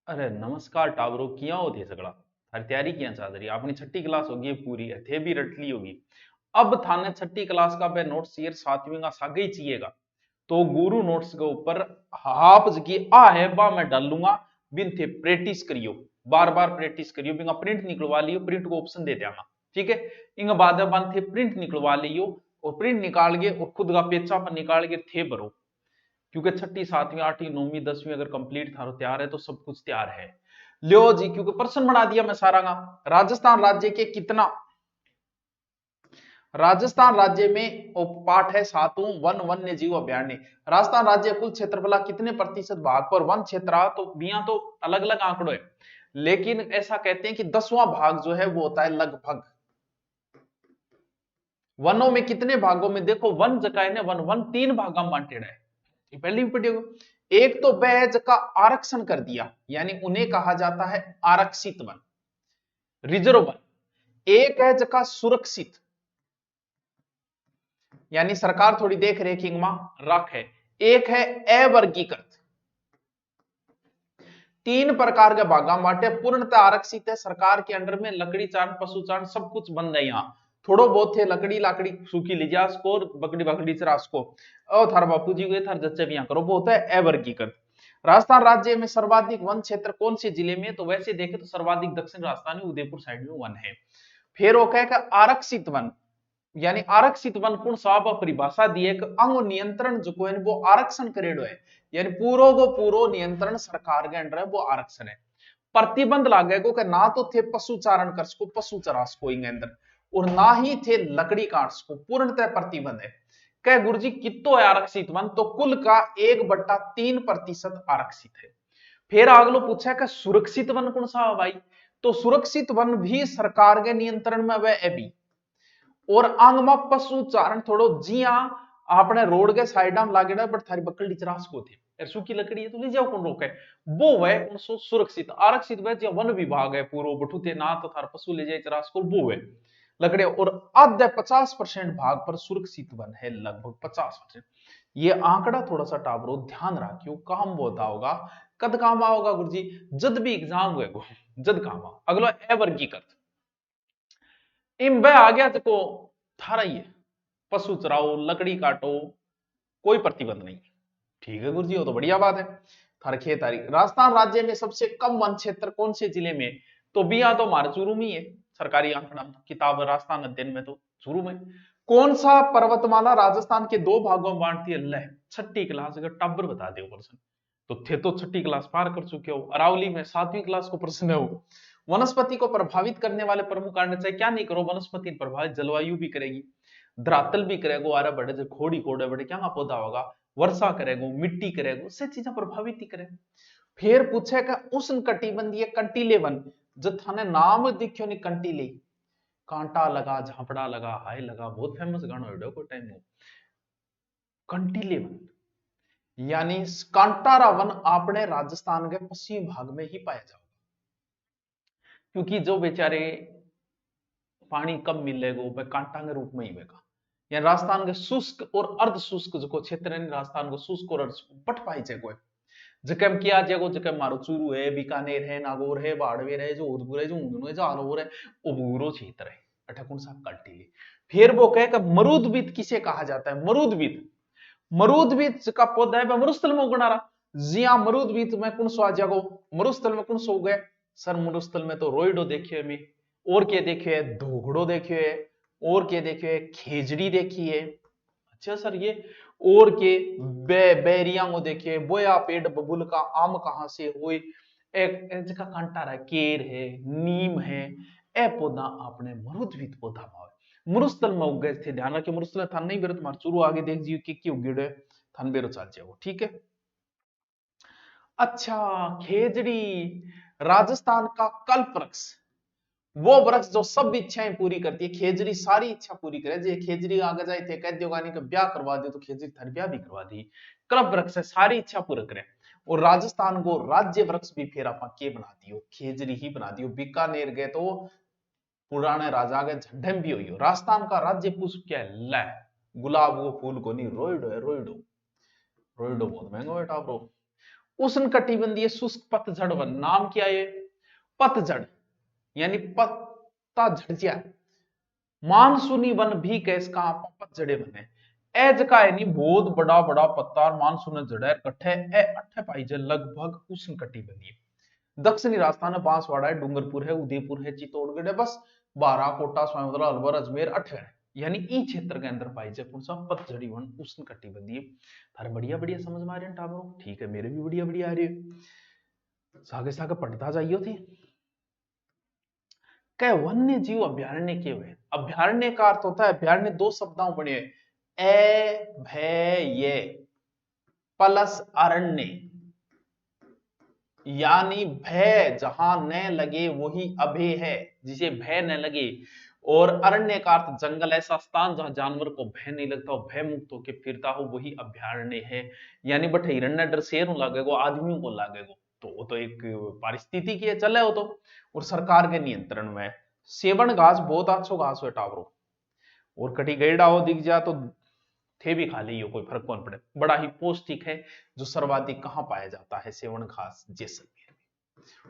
अरे नमस्कार टावरो किया होती है सगड़ा थारी तैयारी किया चाह रही अपनी छठी क्लास होगी पूरी है थे भी रट ली होगी। अब थाने छठी क्लास का बे नोट्स ये सातवीं का सागे ही चाहिएगा। तो गुरु नोट्स के ऊपर हाफ की आ है बा मैं डाल लूंगा। बिन थे प्रैक्टिस करियो, बार बार प्रैक्टिस करियो, बिना प्रिंट निकलवा लियो, प्रिंट को ऑप्शन दे देना। ठीक है, इंग बाद बन थे प्रिंट निकलवा लियो और प्रिंट निकाल के और खुद का पेचा पर निकाल के थे भरो। क्योंकि छठी सातवीं आठवीं नौवीं दसवीं अगर कंप्लीट थारो तैयार है तो सब कुछ तैयार है। लियो जी, क्योंकि प्रश्न बना दिया मैं सारा का। राजस्थान राज्य के कितना, राजस्थान राज्य में पाठ है सातों वन वन्य जीव अभ्यारण्य। राजस्थान राज्य कुल क्षेत्रफल कितने प्रतिशत भाग पर वन क्षेत्र, तो बिया तो अलग अलग आंकड़ो है, लेकिन ऐसा कहते हैं कि 10वां भाग जो है वो होता है लगभग। वनों में कितने भागों में, देखो वन जगह है ना, वन वन तीन भागा में बांटेड है। पहली वीडियो, एक तो बैज का आरक्षण कर दिया, यानी उन्हें कहा जाता है आरक्षित वन, रिजर्व वन। एक है जगह सुरक्षित, यानी सरकार थोड़ी देख रेख में रख है। एक है अवर्गीकृत। तीन प्रकार के भागा बांटे, पूर्णतः आरक्षित है, सरकार के अंडर में लकड़ी चारण पशु चारण सब कुछ बंद है। यहाँ थोड़ो बहुत थे लकड़ी लाकड़ी सूखी लीजिए उसको, बकड़ी बकड़ी चरा उसको, और थार बापू जी को थार जच्चे भी यहाँ करो, वो होता है अवर्गीकृत। राजस्थान राज्य में सर्वाधिक वन क्षेत्र कौन से जिले में, तो वैसे देखे तो सर्वाधिक दक्षिण राजस्थान में उदयपुर साइड में वन है। फिर वो कहेगा आरक्षित वन, यानी आरक्षित वन पूर्ण साहब परिभाषा दी है कि अंग नियंत्रण जो है वो आरक्षण करेडो है, यानी पूरो को पूरो नियंत्रण सरकार के अंडर है, वो आरक्षण है। प्रतिबंध लागेगो कि ना तो थे पशु चारण कर सको, पशु चरा सको इंगे अंदर, और ना ही थे लकड़ी काट सको, पूर्णतः प्रतिबंध है। कह गुरुजी कितो है आरक्षित वन, तो कुल का 1/3% आरक्षित है। फिर अगलो पूछा कि सुरक्षित वन कौन सा है भाई, तो सुरक्षित वन भी सरकार के नियंत्रण में वह अभी। और अंग में पशु चारण थोड़ो जिया आपने रोड के साइड में लागेड़ा, बट थारी बकरी चरास को थे यार, सूखी लकड़ी है तो ले जाओ, कौन रोके। वो वह कौन सो सुरक्षित आरक्षित वह जो वन विभाग है पूरा बठू थे ना, तो थार पशु ले जाए चरास को, वो है लकड़े। और आधे 50% भाग पर सुरक्षित वन है, लगभग 50%। ये आंकड़ा थोड़ा सा टाबरो ध्यान रखियो, काम होता होगा, कद काम आओगा गुरुजी, जद भी एग्जाम हुए जद काम आओ। अगला अवर्गीकृत, इन वह आ गया देखो थारा ही है, पशु चराओ लकड़ी काटो, कोई प्रतिबंध नहीं। ठीक है गुरुजी, वो तो बढ़िया बात है। थार खेतारी, राजस्थान राज्य में सबसे कम वन क्षेत्र कौन से जिले में, तो बिया तो हमारे चूरू में ही है, सरकारी आंकड़ा किताब राजस्थान अध्ययन में तो चूरू में। कौन सा पर्वतमाला राजस्थान के दो भागों में बांटती है, ले छठी क्लास अगर टब्बर बता दो प्रश्न, तो थे तो छठी क्लास पार कर चुके हो। अरावली में सातवीं क्लास को प्रश्न है वो। वनस्पति को प्रभावित करने वाले प्रमुख कारण चाहे क्या नहीं करो, वनस्पति प्रभावित जलवायु भी करेगी, धरातल भी करेगा, आरा बड़े जो खोड़ी कोड़े बड़े क्या पौधा होगा, वर्षा करेगा, मिट्टी करेगा, उससे चीजें प्रभावित ही करे। फिर पूछेगा उष्ण कटिबंधीय कंटीले वन, जो थाने नाम दिखियो नहीं कंटीले, कांटा लगा झापड़ा लगा हाय लगा, बहुत फेमस गाना है कोई टाइम में। कंटीले वन यानी कांटारा वन अपने राजस्थान के पश्चिमी भाग में ही पाया जाओ, क्योंकि जो बेचारे पानी कम मिलेगा वह कांटा के रूप में ही बेगा। या राजस्थान के शुष्क और अर्ध शुष्क जो क्षेत्र है, राजस्थान को शुष्क और अर्ध बट पाई जाए जकम किया जाएगो, जकम मारो चूरू है, बीकानेर है, नागौर है, बाड़मेर है, जो जोधपुर है, जो ऊंधनो है, जो आलमोर है, उबूरो क्षेत्र है अठकुन सा कंटीली। फिर वो कहे कि मरुदबीत किसे कहा जाता है, मरुदबीत, मरुदबीत का पौधा है मरुस्थल में उगना रहा। जी हाँ, मरुदबीत में कौन सो आ जागो, मरुस्थल में कौन सो उगे सर, मरुस्थल में तो रोइडो देखिए में, और क्या देखिए धोगड़ो देखिए, और क्या देखिए खेजड़ी देखिए। अच्छा सर ये और के बेरिया को देखिए, बोया पेड़ बबुल का आम कहां से हुए, एक जगह कांटा है, केर है, नीम है, ए पौधा आपने मरुद्भित पौधा भाव मरुस्थल में उग गए थे। ध्यान रखिए मरुस्थल थान नहीं बेरो, तुम्हारे चूरू आगे देख जियो कि उगेड़ो है, थान बेरो चाल जाओ। ठीक है, अच्छा खेजड़ी राजस्थान का कल्प वृक्ष, वो वृक्ष जो सब इच्छाएं पूरी करती है, खेजड़ी सारी इच्छा पूरी करे। जे खेजड़ी आगे जाए थे कह दियो का ब्याह करवा दे, तो खेजड़ी थार ब्याह भी करवा दी। कल्प वृक्ष है, सारी इच्छा पूरी करे। और राजस्थान को राज्य वृक्ष भी फिर आप के बना दियो, खेजड़ी ही बना दियो। बीकानेर गए तो पुराने राजा के झंडे भी हुई हो। राजस्थान का राज्य पुष्प क्या है, लै गुलाब वो फूल को नहीं, रोइडो है, रोइडो। रोइडो बहुत महंगा बेटा ब्रो। उष्ण कटिबंधीय शुष्क पतझड़ वन, नाम क्या है? पतझड़ यानी पत्ता झड़ जाए। मानसूनी वन भी कैस का पतझड़े वन है। ए जका है नी बहुत बड़ा बड़ा पत्ता मानसून झड़े कट्ठे ए अट्ठे पाई जे लगभग उष्ण कटिबंधीय। दक्षिणी राजस्थान में बांसवाड़ा है, डूंगरपुर है, उदयपुर है, चित्तौड़गढ़ है, बस बारह, कोटा, सोनभद्र, अलवर, अजमेर, अठे है। यानी ई क्षेत्र के अंदर पाई जाए कौन सा? पतझड़ी वन उष्ण कटिबंधीय। थारे बढ़िया बढ़िया समझ में आ रहे हैं टाबरों? ठीक है, मेरे भी बढ़िया बढ़िया आ रही है। सागे सागे पढ़ता जाइयो थी। कह वन्य जीव अभ्यारण्य के हुए। अभ्यारण्य का अर्थ होता है, अभ्यारण्य दो शब्दों बने ए भय प्लस अरण्य, यानी भय जहां न लगे वही अभय है, जिसे भय न लगे। और अरण्य का अर्थ जंगल, ऐसा स्थान जहां जानवर को भय नहीं लगता, वो भय मुक्त होकर फिरता हो, वही अभ्यारण्य है। यानी बट हिरण्य डर शेर लागेगो, आदमियों को लागेगो, तो वो तो एक पारिस्थितिकी है, चले हो तो। और सरकार के नियंत्रण में। सेवन घास बहुत अच्छो घास हो टावरो, और कटी गैडा हो दिख जा तो थे भी खा लियो, कोई फर्क कौन पड़े, बड़ा ही पौष्टिक है। जो सर्वाधिक कहां पाया जाता है? सेवन घास, जैसलमेर में।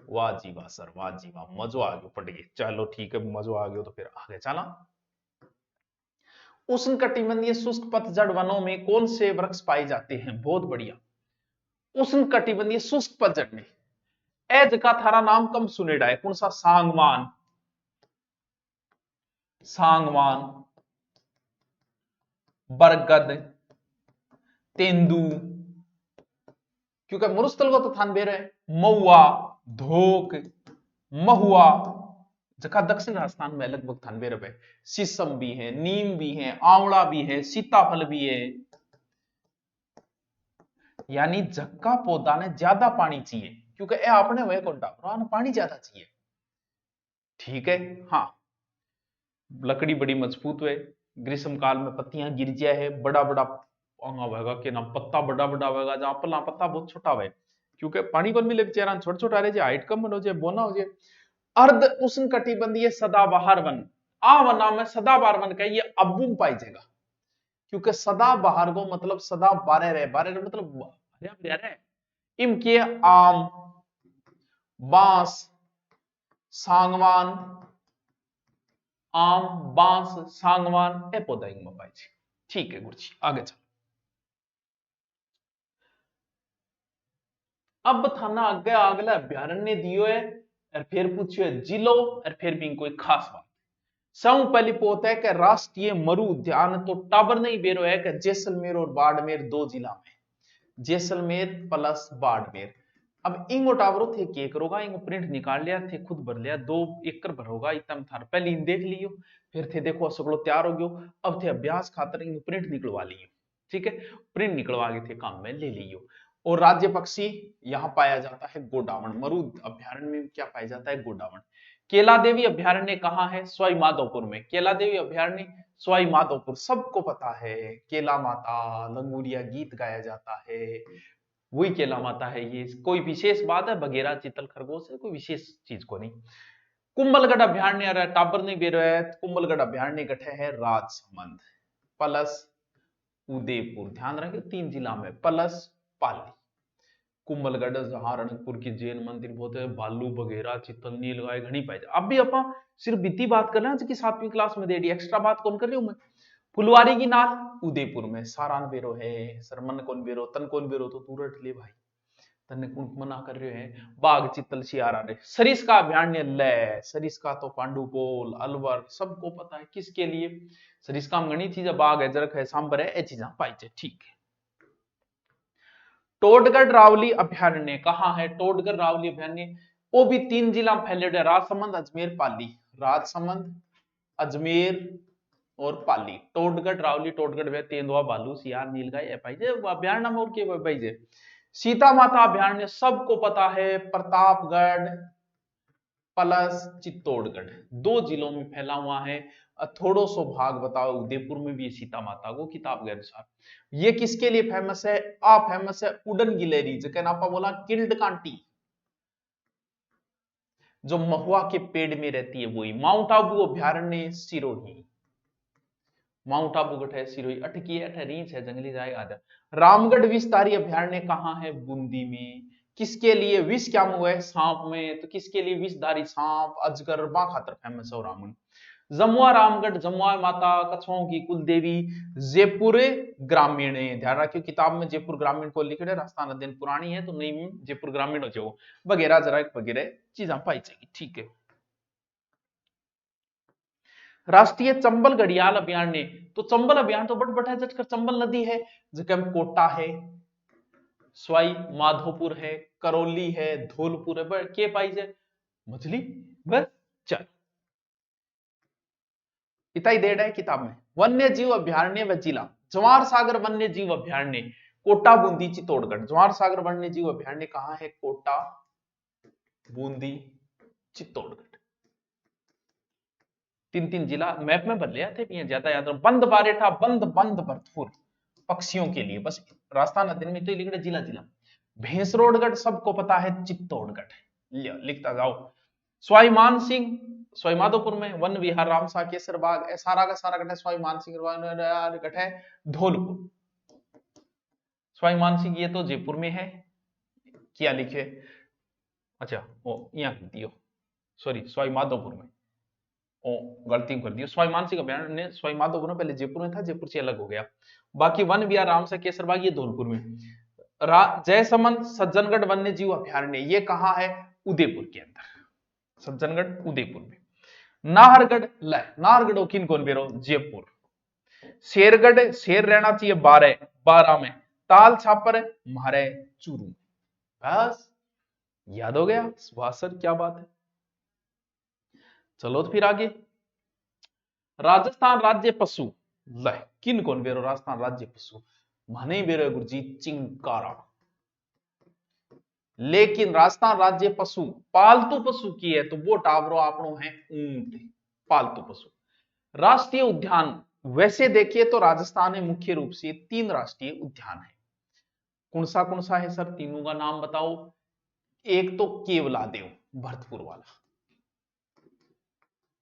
वाह जी वाह सर, वाह जी वाह, मजो आ गयो पढ़ के। चलो ठीक है, मजो आ गयो तो फिर आगे चला। उष्ण कटिबंधीय शुष्क पतझड़ वनों में कौन से वृक्ष पाए जाते हैं? बहुत बढ़िया। उष्ण कटिबंधीय शुष्क पतझड़ में एज का थारा नाम कम सुनेड़ा है, कौन सा? सांगवान, सांगवान, बरगद, तेंदू, क्योंकि मरुस्थल को तो थान बेर है, महुआ, धोक, महुआ, जखा दक्षिण राजस्थान में लगभग थान बेर है। शीशम भी है, नीम भी है, आंवला भी है, सीताफल भी है। यानी जक्का पौधा ने ज्यादा पानी चाहिए, क्योंकि ए आपने वह कोटा पानी ज्यादा चाहिए। ठीक है। हाँ, लकड़ी बड़ी मजबूत है, ग्रीष्म काल में पत्तियां गिर जाए है, बड़ा बड़ा अंगा होगा के नाम, पत्ता बड़ा बड़ा होगा, जहां पला पत्ता बहुत छोटा है, क्योंकि पानी को मिले बेचारा, छोटा छोटा रह जाए, हाइट कम हो जाए, बोना हो जाए। अर्ध उष्ण कटिबंधीय सदाबहार वन, आ वना में सदाबहार वन का ये अबूम पाई जाएगा, क्योंकि सदाबहार को मतलब सदा बारह रहे, बारह रहे मतलब हरिया भरिया रहे। इनके आम, बांस, सांगवान, आम, बांस, सांगवान ए पौधा इनमें पाई जाए। ठीक है गुरुजी, आगे चल। अब थाना आगे अगला अभ्यारण्य दियो है, और फिर पूछियो जिलो, और फिर भी कोई खास बात। सब पहली पोत है कि राष्ट्रीय मरु उद्यान तो टाबर नहीं बेरो है कि जैसलमेर और बाड़मेर दो जिला में, जैसलमेर प्लस बाड़मेर। अब इंगो टावरो थे के करोगा, इंगो प्रिंट निकाल लिया थे, खुद भर लिया, 2 एकड़ भरोगा इतना थार पहले देख लियो, फिर थे देखो सगड़ो तैयार हो गयो। अब थे अभ्यास खातर इंगो प्रिंट निकलवा लियो। ठीक है, प्रिंट निकलवा के थे काम में ले लियो। और राज्य पक्षी यहाँ पाया जाता है गोडावण, मरु अभ्यारण्य में क्या पाया जाता है? गोडावण। केला देवी अभ्यारण्य कहाँ है? सवाई माधोपुर में। केला देवी अभ्यारण्य सवाई माधोपुर, सबको पता है, केला माता लंगूरिया गीत गाया जाता है, वही केला माता है। ये कोई विशेष बात है? बगेरा चीतल खरगोश है, कोई विशेष चीज को नहीं। कुंभलगढ़ अभ्यारण्य टाबर नहीं बेरो है, कुंभलगढ़ अभ्यारण्य गठे है राजसमंद प्लस उदयपुर, ध्यान रखें 3 जिला में, प्लस पाली। कुंभलगढ़ जहां रणकपुर की जैन मंदिर बहुत है, भालू बघेरा चित्तल नील गाय घनी पाई जाए। अब भी अपन सिर्फ बीती बात कर रहे हैं, कि 7वीं क्लास में दे दी, एक्स्ट्रा बात कौन कर रही हूं मैं? फुलवारी की नाल उदयपुर में, सारान बेरो है, सरमन कौन बेरो, तन कौन बेरो, तो तू रट ले भाई, तने कौन मना कर रहे हैं? बाघ चित्तल शियारा रे। सरिस्का अभ्यारण्य ले, सरिस्का तो पांडुपोल अलवर सबको पता है, किसके लिए? सरिस्का में घनी चीजें, बाघ है, जरख है, सांबर है, ये चीजें पाई जाए। ठीक है। टोडगढ़ रावली अभ्यारण्य कहाँ है? टोडगढ़ रावली अभ्यारण्य वो भी 3 जिला में फैले, राजसमंद, अजमेर, पाली। राजसमंद, अजमेर और पाली। टोडगढ़ रावली, टोडगढ़ वे तेंदुआ भालू सियार नीलगाय पाई जे अभ्यारण्य में, और के भाई जे सीता माता अभ्यारण्य सबको पता है, प्रतापगढ़ प्लस चित्तौड़गढ़, 2 जिलों में फैला हुआ है। थोड़ो सो भाग बताओ, उदयपुर में भी सीता माता को किताब के अनुसार। ये किसके लिए फेमस है? फेमस है उड़न गिलहरी, जो आपा बोला किल्ड कांटी, जो महुआ के पेड़ में रहती है, वही। माउंट आबू अभ्यारण्य सिरोही, माउंट आबू गठ है, सिरोही अटकी है, अठ रींच है, जंगली राय आदि। रामगढ़ विस्तारी अभयारण्य कहाँ है? बूंदी में। किसके लिए विष क्या मुंह है? सांप में। तो किसके लिए? विषधारी सांप, अजगर, बा खातर फेमस है रामगढ़। जमुआ रामगढ़, जमुआ माता कछुओं की कुल देवी। जयपुर ग्रामीण है, ध्यान रखियो किताब में जयपुर ग्रामीण को लिखे है, राजस्थान अध्ययन पुरानी है तो नई में जयपुर ग्रामीण हो जाओ वगैरह जरा वगैरह चीजें पाई जाएगी, ठीक है। राष्ट्रीय चंबल घड़ियाल अभयारण्य, तो चंबल अभयारण्य तो बट है जटकर चंबल नदी है, जगह कोटा है, सवाई माधोपुर है, करौली है, धौलपुर है, के पाई जाए मछली बस। चल इतना ही डेढ़ है किताब में। वन्य जीव अभयारण्य व जिला, जवार सागर वन्य जीव अभयारण्य, कोटा, बूंदी, चित्तौड़गढ़। जवार सागर वन्य जीव अभयारण्य कहां है? कोटा, बूंदी, चित्तौड़गढ़। तीन तीन जिला मैप में बदले थे, ज्यादा याद रहो। बंद बारेठा, बंद बंद भरतपुर पक्षियों के लिए, बस राजस्थान अध्ययन में तो ही लिखना जिला जिला। भैंसरोडगढ़ सबको पता है, चित्तौड़गढ़ लिखता जाओ। स्वाई मान सिंह, स्वाई माधोपुर में। वन विहार रामसा केसर बाग, सारा का सारा गठ है स्वाई मान सिंह गठ है धौलपुर। स्वाई मान सिंह ये तो जयपुर में है, क्या लिखे? अच्छा वो यहाँ लिख दियो, सॉरी स्वाई माधोपुर में, ओ गलती कर दी। स्वाई मान सिंह अभयारण्य स्वाई माधोपुर में, पहले जयपुर में था, जयपुर से अलग हो गया। बाकी वन विहार रामसा केसर बाग ये धौलपुर में। जयसमंद सज्जनगढ़ वन्य जीव अभयारण्य ये कहाँ है? उदयपुर के अंदर, सज्जनगढ़ उदयपुर में। नाहरगढ़, नाहरगढ़ किन कौन बेरो? जयपुर। शेरगढ़, शेर रहना चाहिए 12 में। ताल छापर मारे चूरू। बस याद हो गया, सुभाष सर क्या बात है। चलो तो फिर आगे। राजस्थान राज्य पशु, किन कौन बेरो राजस्थान राज्य पशु? माने बेरो गुरुजी चिंकारा। लेकिन राजस्थान राज्य पशु पालतू पशु की है तो वो टावरो आपनो है ऊंट, पालतू पशु। राष्ट्रीय उद्यान वैसे देखिए तो राजस्थान में मुख्य रूप से 3 राष्ट्रीय उद्यान है। कौन सा है सर? तीनों का नाम बताओ। एक तो केवलादेव भरतपुर वाला,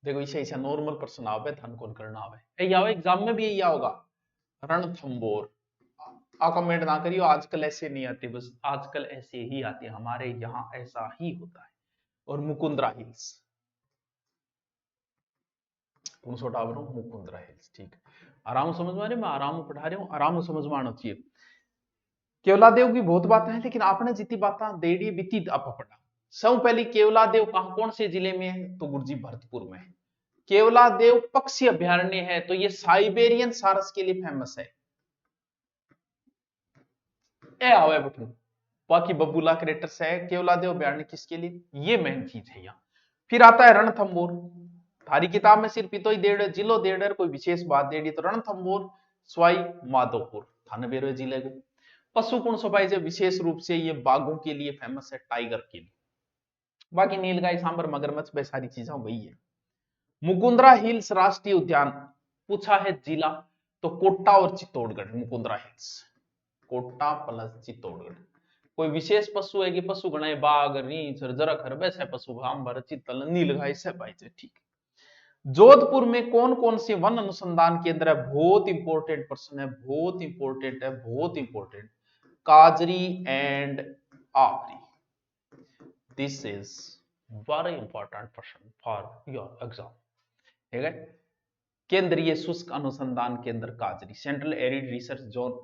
देखो इसे ऐसा नॉर्मल पर्सन आवे, धन कौन करना आवे, यही एग्जाम में भी यही होगा। रणथंबोर, कमेंट ना करियो आजकल ऐसे नहीं आते, बस आजकल ऐसे ही आते, हमारे यहाँ ऐसा ही होता है। और मुकुंदरा हिल्स, मुकुंदरा हिल्स, ठीक। आराम समझ में आ रहे, मैं आराम पढ़ा रहा हूँ, आराम समझ में आना चाहिए। केवलादेव की बहुत बातें हैं, लेकिन आपने जितनी बातें देड़ी बीती आप पढ़ा। सब पहली केवलादेव कहां कौन से जिले में है? तो गुरुजी भरतपुर में है। केवलादेव पक्षी अभयारण्य है तो ये साइबेरियन सारस के लिए फेमस है। ए आवे बटू, बाकी बबूला क्रेटर्स है, केवलादेव अभयारण्य किसके लिए? ये मेन चीज है यहाँ। फिर आता है रणथंबोर, थारी किताब में सिर्फ इतो ही डेढ़ जिलो डेढ़ कोई विशेष बात डेढ़ी, तो रणथंबोर सवाई माधोपुर थाने बेरवे जिले को। पशु कौन सो पाई विशेष रूप से ये बाघों के लिए फेमस है, टाइगर के लिए। बाकी नीलगाय, सांबर, मगरमच्छ वे सारी चीजें वही है। मुकुंदरा हिल्स राष्ट्रीय उद्यान पूछा है जिला, तो कोटा और चित्तौड़गढ़। Mukundra hills Kota plus Chittorgarh. कोई विशेष पशु है कि पशु गणाए बाघ, रीछ, जरखर वैसे पशु भांबर, चित्तल, नीलगाय से पाई जाए, ठीक। जोधपुर में कौन कौन से वन अनुसंधान केंद्र है? बहुत इंपॉर्टेंट प्रश्न है, बहुत इंपॉर्टेंट है, बहुत इंपॉर्टेंट। काजरी and AFRI, this is very important question for your exam, ठीक है। केंद्रीय शुष्क अनुसंधान केंद्र काजरी, central arid research zone,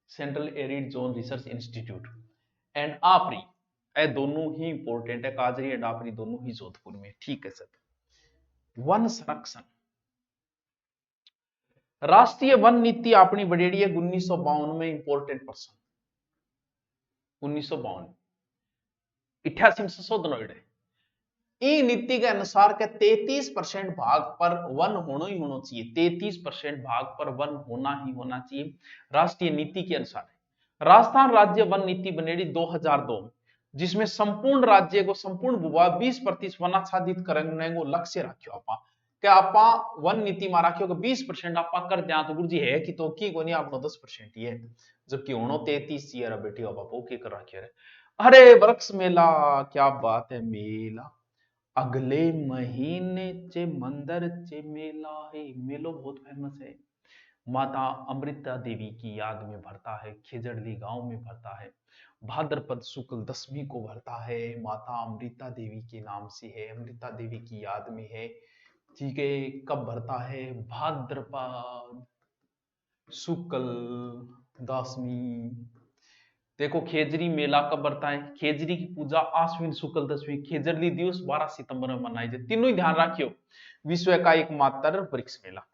central arid zone research institute, and AFRI, ये दोनों ही इंपॉर्टेंट है, काजरी एंड आपरी दोनों ही जोधपुर में, ठीक है सर। वन संरक्षण, राष्ट्रीय वन नीति अपनी बढ़ेड़ी है 1952 में, इंपॉर्टेंट पर्सन 1952 88 में संशोधन हुए। ई नीति के अनुसार के 33% भाग पर वन होना ही होना चाहिए, 33% भाग पर वन होना ही होना चाहिए, राष्ट्रीय नीति के अनुसार। राजस्थान राज्य वन नीति बनेड़ी 2002, जिसमें संपूर्ण राज्य को संपूर्ण भूभाग 20% वनाच्छादित करने को लक्ष्य रखियो आपा, क्या आपा वन नीति में रखियो कि 20% आपा कर दिया, तो गुरुजी है कि तो की कोनी आपनो 10% ही है, जबकि होनो 33 ईयर बेटी आप ओके कर रखियो रे। अरे वृक्ष मेला, क्या बात है, मेला अगले महीने चे मंदिर चे मेला है, मेलो बहुत फेमस है। माता अमृता देवी की याद में भरता है, खेजड़ली गांव में भरता है। भाद्रपद शुक्ल दशमी को भरता है, माता अमृता देवी के नाम से है, अमृता देवी की याद में है। ठीक है, कब भरता है? भाद्रपद शुक्ल दशमी। देखो खेजरी मेला कब बढ़ता है? खेजरी की पूजा आश्विन शुक्ल दशमी, खेजरली दिवस 12 सितंबर में मनाई जाती। तीनों ही ध्यान रखियो। विश्व का एकमात्र वृक्ष मेला।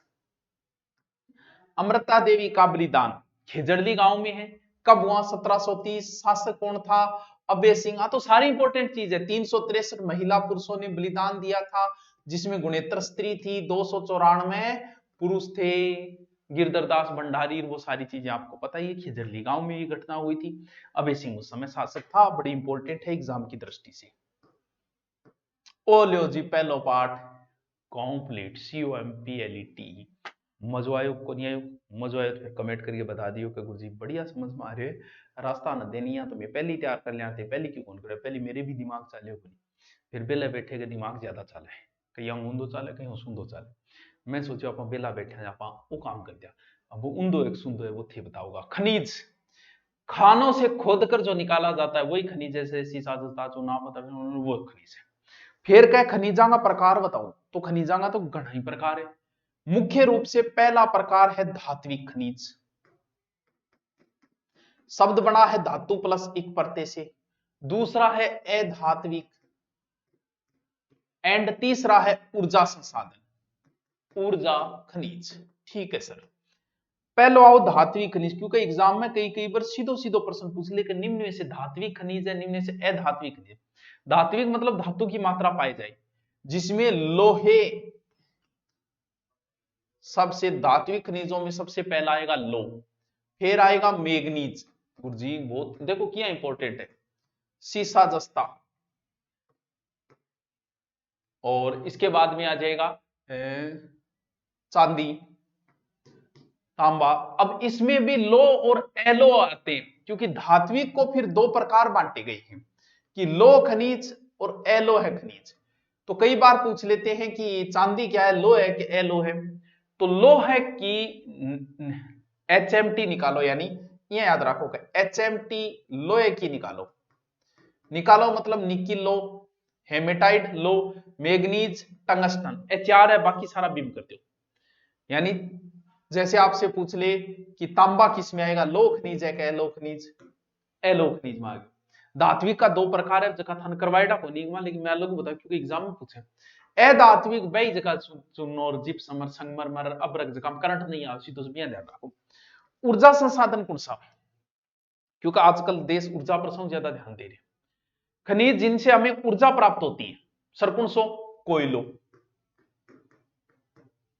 अमृता देवी का बलिदान खेजड़ली गांव में है। कब हुआ? 1730। शासक कौन था? अभय सिंह। तो सारी इंपॉर्टेंट चीज है। 363 महिला पुरुषों ने बलिदान दिया था, जिसमें गुणेत्र स्त्री थी, 294 पुरुष थे, गिरधरदास भंडारी, वो सारी चीजें आपको पता ही है। खेजड़ली गांव में ये घटना हुई थी। अभय सिंह उस समय शासक था। बड़ी इंपॉर्टेंट है एग्जाम की दृष्टि से। ओ लो जी पहलो पार्ट कंप्लीट, COMPLET। मजो आयो को नहीं आयो? मजो आयो तो फिर कमेंट करके बता दियो कि गुरुजी बढ़िया समझ में आ रहे है। रास्ता न देनी है तो मैं पहले ही तैयार कर लिया थे, पहले क्यों कौन करे? पहले मेरे भी दिमाग चाले को नहीं, फिर बेला बैठे के दिमाग ज्यादा चाले, कहीं ऊंधो चाले कहीं सूंधो चाले। मैं सोचो आप बेला बैठे आप वो काम कर दिया। अब वो ऊंधो एक सूंधो है वो थे बताऊंगा। खनिज, खानों से खोद कर जो निकाला जाता है वही खनिज, जैसे सीसा जस्ता चूना पत्थर, वो खनिज है। फिर क्या खनिजा का प्रकार बताऊं तो खनिजा का तो घना ही प्रकार है। मुख्य रूप से पहला प्रकार है धात्विक खनिज। शब्द बना है धातु प्लस एक प्रत्यय से। दूसरा है अधात्विक, एंड तीसरा है ऊर्जा संसाधन, ऊर्जा खनिज। ठीक है सर। पहलो आओ धात्विक खनिज, क्योंकि एग्जाम में कई कई बार सीधो सीधो प्रश्न पूछ ले कि निम्न में से धात्विक खनिज है, निम्न में से अधात्विक खनिज। धात्विक मतलब धातु की मात्रा पाई जाए, जिसमें लोहे, सबसे धात्विक खनिजों में सबसे पहला आएगा लो, फिर आएगा मैग्नीज। गुरुजी बहुत देखो क्या इंपॉर्टेंट है, सीसा जस्ता, और इसके बाद में आ जाएगा चांदी, तांबा। अब इसमें भी लो और एलो आते हैं, क्योंकि धात्विक को फिर दो प्रकार बांटे गए हैं कि लो खनिज और एलो है खनिज। तो कई बार पूछ लेते हैं कि चांदी क्या है, लो है कि एलो है? तो लो है कि HMT निकालो, यानी ये याद रखो कि HMT लोहे की निकालो, निकालो मतलब निकिल लो, हेमेटाइट लो, मैग्नीज, टंगस्टन, ये चार है, बाकी सारा बीम करते हो। यानी जैसे आपसे पूछ ले कि तांबा किस में आएगा, लो खनिज है क्या एलो खनिज? एलो खनिज में आ गया। धात्विक का दो प्रकार है, जगह थान करवाएडा को नहीं, लेकिन मैं लोग बताऊं क्योंकि एग्जाम में पूछे। अधात्विक बई जगह चुनौर, जिप्सम, संगमरमर, अब्रक जगह करंट नहीं आवश्यक, तो ध्यान रखो। ऊर्जा संसाधन कौन सा? क्योंकि आजकल देश ऊर्जा पर ज्यादा ध्यान दे रहे हैं। खनिज जिनसे हमें ऊर्जा प्राप्त होती है, सर कौन सो? कोयलो।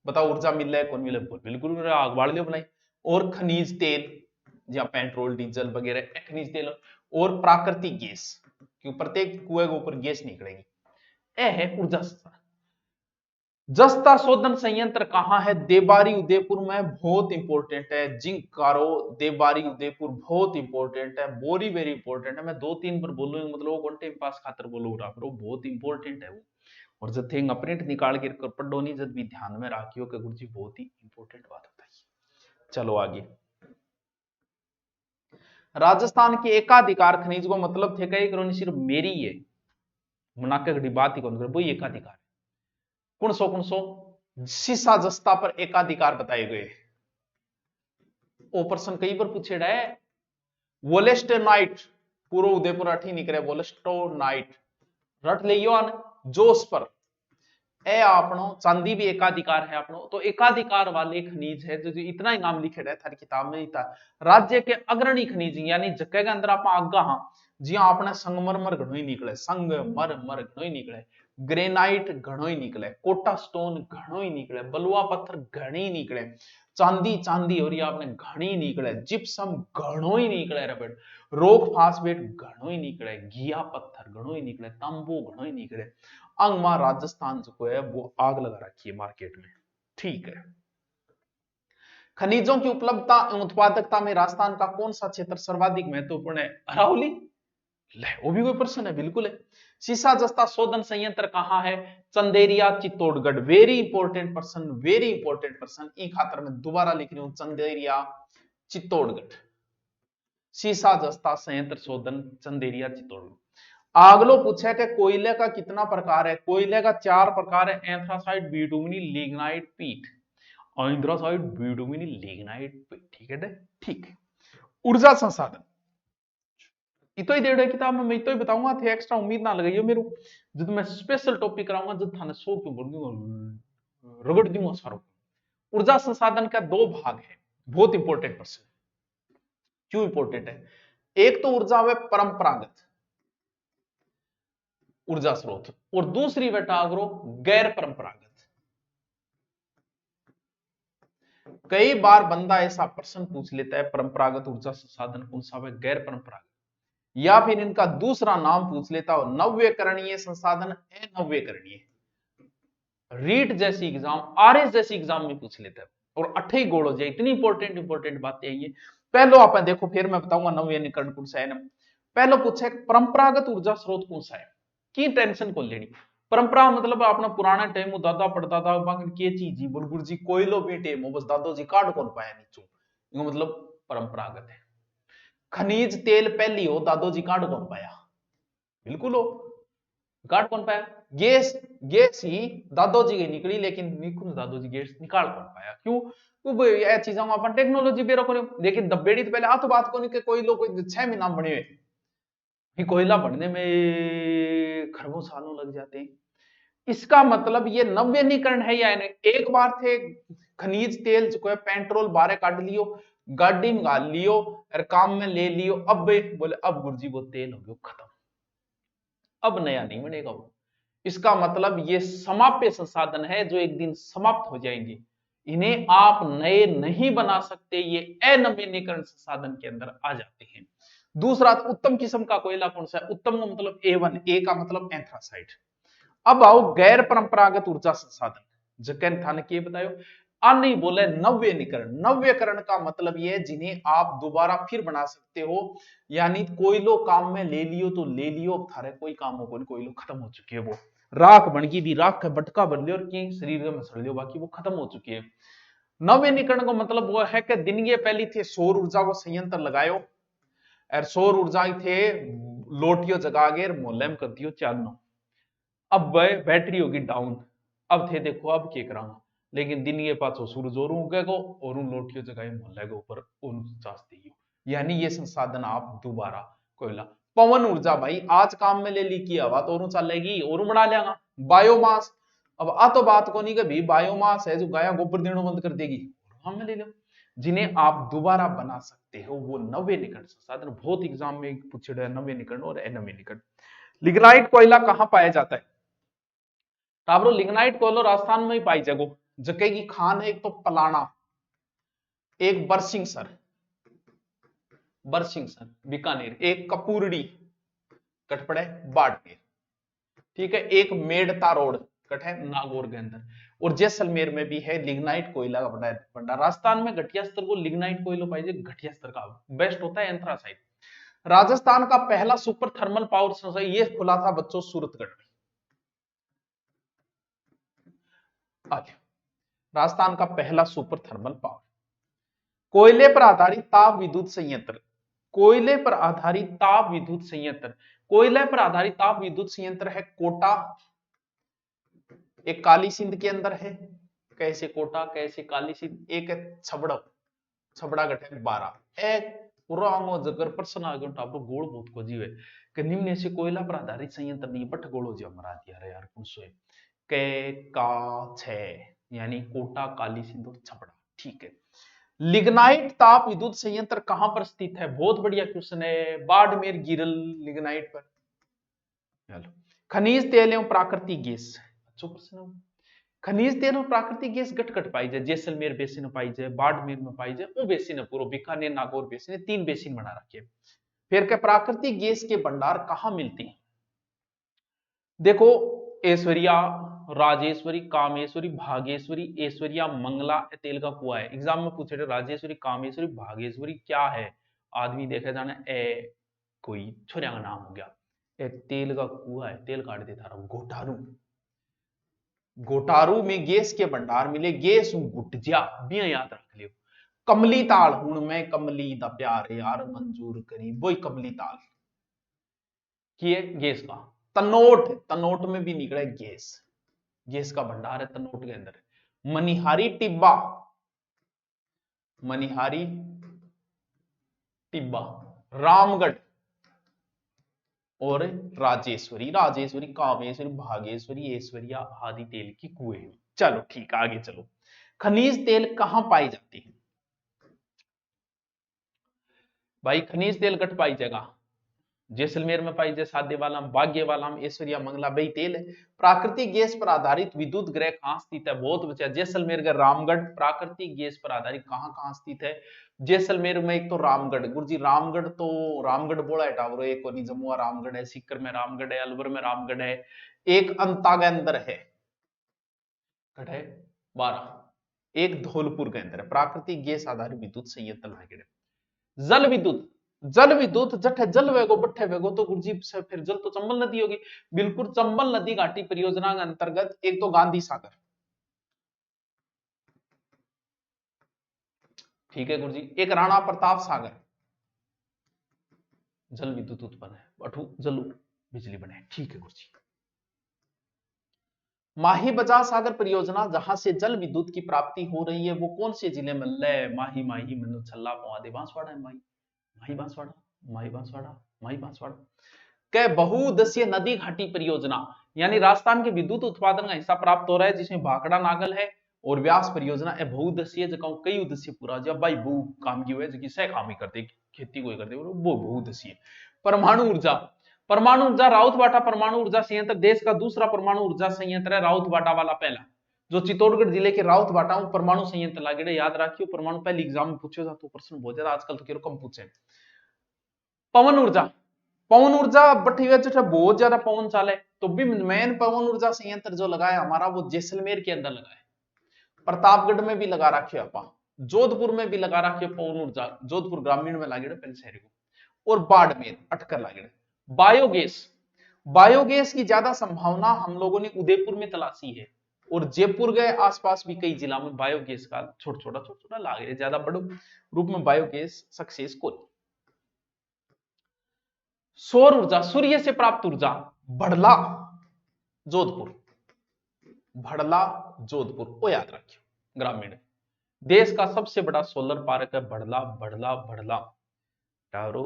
बताओ ऊर्जा मिल रहा है कौन मिले? बिल्कुल आग बाड़ लियो बनाई। और खनिज तेल, या पेट्रोल डीजल वगैरह खनिज तेल, और प्राकृतिक गैस, क्योंकि प्रत्येक कुएं के ऊपर गैस निकलेगी। यह है ऊर्जा। जस्ता शोधन संयंत्र कहां है? देवारी उदयपुर में, बहुत इंपॉर्टेंट है। जिंक कारो देवारी उदयपुर बहुत इंपॉर्टेंट है, वेरी वेरी इंपॉर्टेंट है। मैं दो तीन बार बोलूंगा, मतलब वो टाइम पास खातर बोलू रहा, पर वो बहुत इंपॉर्टेंट है वो। और जब थे प्रिंट निकाल के पढ़ो नहीं, जब भी ध्यान में रखियो कि गुरुजी बहुत ही इंपॉर्टेंट बात बताइए। चलो आगे। राजस्थान के एकाधिकार खनिज को मतलब थे कई सिर्फ मेरी है, मुनाके की बात ही कौन करे, वही एकाधिकार। कौन सो सीसा जस्ता पर एकाधिकार बताए गए। ऑपरेशन कई बार पूछे है। वोलेस्टोनाइट, पूरा उदयपुर अठी निकले, वोलेस्टोनाइट रट लियो आन। जोस पर ए आपनो चांदी भी एकाधिकार है आपनो, तो एकाधिकार वाले खनिज है जो इतना ही नाम लिखे है थारी किताब में था। राज्य के अग्रणी खनिज, यानी जगह के अंदर आप आगा हाँ जी आपने संगमरमर घणो ही निकले, संगमरमर घणो ही निकले, ग्रेनाइट घणो ही निकले, कोटा स्टोन घणो ही निकले, बलुआ पत्थर घणी निकले, चांदी चांदी और ये आपने घणी निकले, जिप्सम घणो ही निकले, रबड़ रोक फास्फेट घणो ही निकले, घिया पत्थर घणो ही निकले, तांबू घणो ही निकले। अंगमा राजस्थान जो है वो आग लगा रखी है मार्केट में। ठीक है। खनिजों की उपलब्धता एवं उत्पादकता में राजस्थान का कौन सा क्षेत्र सर्वाधिक महत्वपूर्ण है? अरावली, ले वो भी कोई प्रश्न है, बिल्कुल है। सीसा जस्ता शोधन संयंत्र कहाँ है? Chanderia Chittorgarh. Very important person, very important person. ई खातर मैं दोबारा लिख रही हूं, चंदेरिया चित्तौड़गढ़। सीसा जस्ता संयंत्र शोधन चंदेरिया चित्तौड़गढ़। अगलो पूछे कि कोयले का कितना प्रकार है? कोयले का 4 प्रकार है, एंथ्रासाइट, बिटुमिनी, लिग्नाइट, पीट। एंथ्रासाइट, बिटुमिनी, लिग्नाइट, पीट। ठीक है, ठीक। ऊर्जा संसाधन इतो ही देड़े किताब में मैं इतो ही बताऊंगा थे, एक्स्ट्रा उम्मीद ना लगाइयो मेरे। जब मैं स्पेशल टॉपिक कराऊंगा, जब थाने 100 क्यों बोल दूंगा, रगड़ दूंगा सारो। ऊर्जा संसाधन का 2 भाग है, बहुत इंपॉर्टेंट प्रश्न। क्यों इंपॉर्टेंट है? एक तो ऊर्जा है परंपरागत ऊर्जा स्रोत, और दूसरी बेटा अग्रो गैर परंपरागत। कई बार बंदा ऐसा प्रश्न पूछ लेता है, परंपरागत ऊर्जा संसाधन कौन सा है, गैर परंपरागत, या फिर इनका दूसरा नाम पूछ लेता हो, नव्यकरणीय संसाधन, अनव्यकरणीय। रीट जैसी एग्जाम, आरएस जैसी एग्जाम में पूछ लेता है, और 8 गोड़ हो जाए। इतनी इंपॉर्टेंट बातें है ये। पहलो आप देखो, फिर मैं बताऊंगा नव्यनीकरण कौन सा है। पहलो पूछे परंपरागत ऊर्जा स्रोत कौन सा है, की टेंशन को लेनी। परंपरा मतलब अपना पुराना टाइम दादा पड़दादा के चीज जी बुलगुर जी कोयलो भी टेम हो, बस दादो जी काट कौन पाया नीचू, मतलब परंपरागत है। खनिज तेल पहली हो, दादो जी काट कौन पाया, बिल्कुल हो, काट कौन पाया। गैस, गैस ही दादो जी की निकली, लेकिन निकुल दादो जी गैस निकाल कौन पाया, क्यों? क्योंकि ये चीजों में अपन टेक्नोलॉजी बेरो करो, लेकिन दबेड़ी तो पहले आ तो बात को नहीं कि कोई लोग 6 महीना बने हुए, कोयला बनने में खरबों सालों लग जाते हैं। इसका मतलब ये नव्यनीकरण है या नहीं? एक बार थे खनिज तेल जो है पेट्रोल बारे काट लियो, गाड़ी में गाल लियो और काम में ले लियो, अब बोले अब गुरुजी वो तेल हो गया खत्म, अब नया नहीं बनेगा वो। इसका मतलब ये समाप्य संसाधन है जो एक दिन समाप्त हो जाएंगे, इन्हें आप नए नहीं बना सकते, ये अनवीनीकरण संसाधन के अंदर आ जाते हैं। दूसरा, उत्तम किस्म का कोयला कौन सा है? उत्तम का मतलब A1, ए का मतलब एंथ्रासाइट। अब आओ गैर परंपरागत ऊर्जा संसाधन, जकैन थाने के बतायो आ नहीं बोले नव्यनीकरण। नव्यकरण का मतलब ये है जिन्हें आप दोबारा फिर बना सकते हो, यानी कोयलो काम में ले लियो तो ले लियो, अब थारे कोई काम हो कोयलो खत्म हो चुकी है, वो राख बन गई भी, राख का बटका बन लियो और की शरीर में सड़ लियो, बाकी वो खत्म हो चुकी है। नवीनीकरण का मतलब वो है कि दिन ये पहली थे सौर ऊर्जा को संयंत्र लगायो, और सौर ऊर्जा थे लोटियो जगा के मोहल्ले में कर दियो चालनो, अब बैटरी होगी डाउन, अब थे देखो अब क्या करा, लेकिन दिन ये पाछो सूरज और उगेगो और उन लोटियों जगह मोहल्ले के ऊपर उन चास्ती, यानी ये संसाधन आप दोबारा कोयला। पवन ऊर्जा भाई आज काम में ले ली की हवा तो और चलेगी और बना लेगा। बायोमास, अब आ तो बात को नहीं कि भाई बायोमास है जो गाया गोबर देना बंद कर देगी, हम में ले लो। जिन्हें आप दोबारा बना सकते हो वो नवीनीकरण संसाधन, बहुत एग्जाम में पूछे गए नवीनीकरण और अनवीनीकरण। लिग्नाइट कोयला कहां पाया जाता है? टाबरो लिग्नाइट कोयलो राजस्थान में ही पाई जगो, जके की खान है एक तो पलाना, एक बरसिंगसर, बरसिंगसर बीकानेर, एक कपूरड़ी कटपड़े बाड़मेर, ठीक है, एक मेड़ता रोड कट है नागौर के अंदर, और जैसलमेर में भी है लिग्नाइट कोयला का भंडार। राजस्थान में घटिया स्तर को लिग्नाइट कोयलो पाई जाए, घटिया स्तर का बेस्ट होता है एंथ्रासाइट। राजस्थान का पहला सुपर थर्मल पावर स्टेशन ये खुला था बच्चों सूरतगढ़ में। आगे राजस्थान का पहला सुपर थर्मल पावर, कोयले पर आधारित ताप विद्युत संयंत्र, कोयले पर आधारित ताप विद्युत संयंत्र, कोयले पर आधारित ताप विद्युत संयंत्र है कोटा, एक काली सिंध के अंदर है, कैसे कोटा कैसे काली सिंध, एक है छबड़ा, छबड़ा गठे 12, एक पुरांगो जगर प्रश्न आ गयो टापरो गोल बहुत को जीवे कि निम्न से कोयला पर आधारित संयंत्र नहीं बट गोलो जी मरा दिया रे यार पूछो के का छे, यानी कोटा काली सिंध और छबड़ा, ठीक है। लिग्नाइट ताप विद्युत संयंत्र कहां पर स्थित है? बहुत बढ़िया क्वेश्चन है, बाड़मेर गिरल लिग्नाइट पर। चलो, खनिज तेल एवं प्राकृतिक गैस, अच्छा प्रश्न। खनिज तेल और प्राकृतिक गैस गट गट पाई जाए, जैसलमेर बेसिन में पाई जाए, बाड़मेर में पाई जाए, वो बेसिन है पूरा बीकानेर नागौर बेसिन है, 3 बेसिन बना रखे। फिर क्या प्राकृतिक गैस के भंडार कहां मिलते हैं? देखो ऐश्वर्या, राजेश्वरी, कामेश्वरी, भागेश्वरी, ऐश्वर्या, मंगला तेल का कुआ है। एग्जाम में पूछे थे राजेश्वरी, कामेश्वरी, भागेश्वरी क्या है? आदमी देखे जाना ए कोई छोरिया का नाम हो गया। ये तेल का कुआ है, तेल काट देता रहा। घोटारू, घोटारू में गैस के भंडार मिले, गैस घुट जा बिया याद रख लियो। कमली ताल, हूं मैं कमली दा प्यार यार मंजूर करी, वही कमली ताल की है गैस का। तनोट, तनोट में भी निकले गैस, गैस का भंडार है तनोट के अंदर। मनिहारी टिब्बा, मनिहारी टिब्बा, रामगढ़ और राजेश्वरी, राजेश्वरी कामेश्वरी भागेश्वरी ऐश्वर्या आदि तेल की कुएं। चलो ठीक, आगे चलो। खनिज तेल कहां पाई जाती है भाई? खनिज तेल कट पाई जगह, जैसलमेर में पाई जाए, सादेवाला, बाग्यवाला, ऐश्वर्या मंगला, बई तेल है। प्राकृतिक गैस पर आधारित विद्युत ग्रह कहां स्थित है? बहुत बचा, जैसलमेर का रामगढ़ प्राकृतिक गैस पर आधारित कहां कहां स्थित है? जैसलमेर में एक तो रामगढ़, गुरुजी रामगढ़ तो रामगढ़ बोला है टावर, एक और जमुआ रामगढ़ है, सीकर में रामगढ़ है, अलवर में रामगढ़ है, एक अंता के अंदर है, है 12, एक धौलपुर के अंदर है। प्राकृतिक गैस आधारित विद्युत संयंत्र लागेड़े। जल विद्युत, जल विद्युत जठे जल वेगो बट्ठे वेगो तो गुरुजी से फिर जल तो चंबल नदी होगी। बिल्कुल, चंबल नदी घाटी परियोजना के अंतर्गत एक तो गांधी सागर, ठीक है गुरुजी, एक राणा प्रताप सागर, जल विद्युत उत्पन्न है, अठू जल बिजली बने, ठीक है गुरुजी। माही बजा सागर परियोजना जहां से जल विद्युत की प्राप्ति हो रही है, वो कौन से जिले में? ले माही, माही मनु छल्ला पवादे बांसवाड़ा है, माही, माही बांसवाड़ा, माही बांसवाड़ा, माही बांसवाड़ा के बहुउद्देशीय नदी घाटी परियोजना, यानी राजस्थान के विद्युत उत्पादन का हिस्सा प्राप्त हो रहा है, जिसमें भाखड़ा नागल है और व्यास परियोजना है। बहुउद्देशीय जगह कई उद्देश्य पूरा जब भाई बहु काम की हुए जो सह काम ही करते, खेती को करते, वो बहुउद्देशीय। परमाणु ऊर्जा, परमाणु ऊर्जा राउतवाटा परमाणु ऊर्जा संयंत्र देश का दूसरा परमाणु ऊर्जा संयंत्र है। राउतवाटा वाला पहला, जो चित्तौड़गढ़ जिले के राउतवाटा परमाणु संयंत्र लागेड़े, याद रखियो परमाणु, पहले एग्जाम में पूछे तो प्रश्न बहुत ज्यादा, आजकल तो कम पूछे। पवन ऊर्जा, पवन ऊर्जा बठी हुई जो बहुत ज्यादा पवन चाले, तो भी मेन पवन ऊर्जा संयंत्र जो लगाया हमारा वो जैसलमेर के अंदर लगा है। प्रतापगढ़ में भी लगा रखे अपा, जोधपुर में भी लगा रखे पवन ऊर्जा, जोधपुर ग्रामीण में लागे पहले शहर को, और बाड़मेर अटकर लागे। बायोगैस, बायोगैस की ज्यादा संभावना हम लोगों ने उदयपुर में तलाशी है, और जयपुर गए आसपास भी कई जिला में बायोगैस का छोटा छोटा लागे, ज्यादा बड़े रूप में बायोगैस सक्सेस को। सौर ऊर्जा, सूर्य से प्राप्त ऊर्जा, भड़ला जोधपुर, भड़ला जोधपुर, वो याद रखियो ग्रामीण। देश का सबसे बड़ा सोलर पार्क है भड़ला, भड़ला भड़ला, टारो